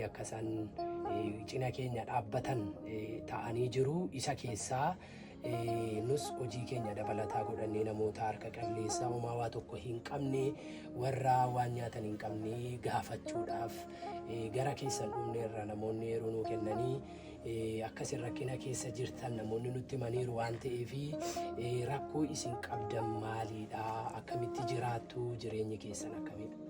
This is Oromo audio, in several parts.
akka isaan cina keenya dhaabbatan ta'anii jiru. Isa keessaa nus hojii keenya dabalataa godhannee namoota harka qalleessaa homaa waa tokko hin qabne warra waan nyaatan hin qabne gaafachuudhaaf gara keessan dhumne irra namoonni yeroo nuu kennanii akkasin rakkina keessa jirtan namoonni nutti himaniiru waan ta'eef rakkoo isin qabdan maaliidha, akkamitti jiraattu, jireenyi keessan akkamidha?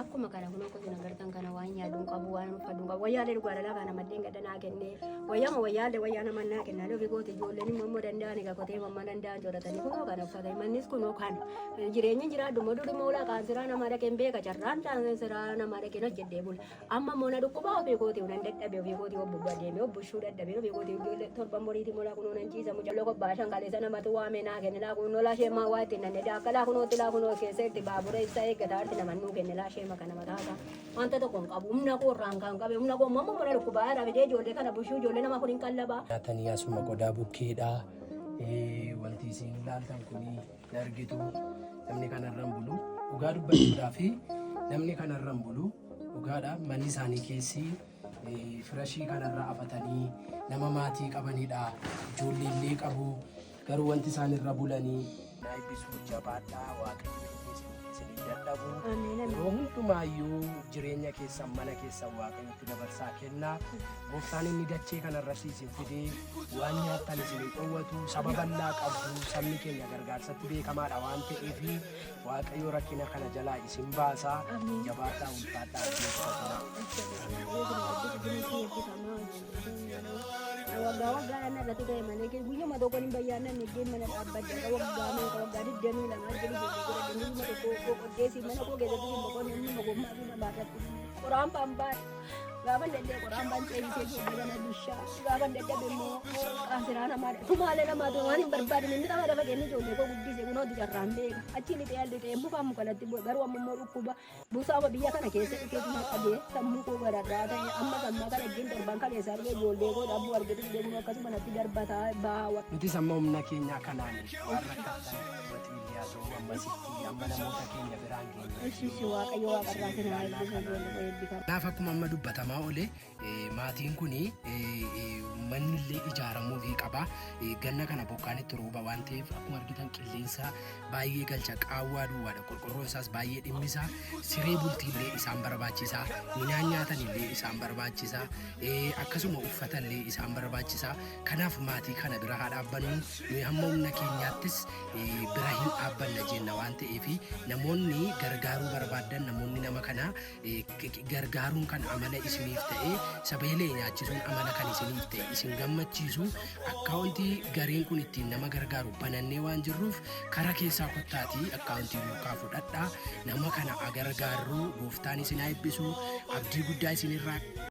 Akkuma kana kun akkuma agartan kana waan yaaduun qabu waan uffadduun qabu wayyaalee dhugaadhaa kana maddeen gaddanaa kennee wayyaa nama naa kennaa dhufi gooti ijoolleen immoo danda'an egaa kotee mamma danda'an jooratanii kunoo kana uffata mannis kunoo kana jireenyi jiraadhu moo dhudhu moo laqaan siraa nama dhaqeen beeka carraan siraa nama dhaqeen hojjedhee bula amma moo na dhukkubaa ofii gooti unan dadhabee ofii gooti obbubbaa deemee obbushuu dadhabee ofii gooti ijoollee torban boriitii moolaa kunoo nan ciisa mucalloo kobbaa shanqaleessa namatu waamee naa kenne laa kunoo laa sheemaa waa itti nanne daakka laa kunoo keessa itti baabura ibsaa eeggataa itti namannuu kenne laa sheema kana mataasa wanta tokko qabu humna koo irraan kan qabe humna koo mamma mura dhukkubaa dhaabee ijoollee kana bushuu ijoollee nama kun hin qallabaa. Nyaatanii asuma qodaa bukkeedha. Wanti isin ilaaltan kun argitu namni kanarraan bulu dhugaa dubbachuudhaa fi namni kanarraan bulu dhugaadha. Manni isaanii keessi firashii kanarra afatanii nama maatii qabanidha. Ijoollee illee qabu garuu wanti isaan irra bulanii na eebbisuu jabaadhaa waaqayyo dadhabu yeroo hundumaayyuu jireenya keessan mana keessan waaqayyotti dabarsaa kennaa. Gooftaan inni dachee kanarratti isin fidee waan nyaattan isin dhowwatu saba bal'aa qabdu. Sabni keenya gargaarsatti beekamaadha waan ta'eef waaqayyo rakkina kana jalaa isin baasaa. Jabaadhaa ulfaadhaa waggaa irratti ta'e malee guyyuma tokko hin bayyaannan iddeen mana dhaabbachaa waggaa 22 jiru qoddeessi mana koo keessatti boqonni inni mogommaa fi namaarratti qoraan bambaan gaafa dandee qoraan baan ceebisee ijoollee kana bishaa gaafa dadhabe immoo qaasiraa namaadha tumaalee namaatu waan hin barbaadin inni nama dafa kenni ijoollee koo guddise kunooti carraan beeka achi ni ta'e mukaan mukalatti garuu amma immoo dhukkuba buusaama biyya kana keessa dhufeetu na qabee sammuu koo gararraa ta'e amma sammaa kana ittiin darban kaleessaa argee ijoollee koo dhabbuu argatu deemu akkasuma natti darbataa baawa. Nuti samma humna keenya kanaan waan rakkatan ammasitti amma namoota keenya biraan keenya. Waaqayyo waaqarraa kenna eebbifama. Kanaaf akkuma amma dubbatamaa oole maatiin kun manni illee ijaaramuu fi qaba. Ganna kana bokkaan itti rooba waan ta'eef akkuma argitan qilleensa baay'ee galcha qaawwaa duwwaadha. Qorqorroon isaas baay'ee dhimmisaa. Siree bultii illee isaan barbaachisaa. Midhaan nyaatan illee isaan barbaachisaa. Akkasuma uffata illee isaan barbaachisaa. Kanaaf maatii kana bira haa dhaabbannu. Nuyi hamma humna keenyaattis bira hin dhaabbanna jenna waan ta'eef namoonni gargaaruu barbaadan namoonni nama kana gargaaruun kan amala isiniif ta'e sabeelee nyaachisuun amala kan isiniif ta'e isin gammachiisu akkaawuntii gareen kun ittiin nama gargaaru banannee waan jirruuf karaa keessaa kottaatii akkaawuntii lukaa fudhadhaa nama kana gargaaruu gooftaan isin haa eebbisu abdii guddaa isinirraa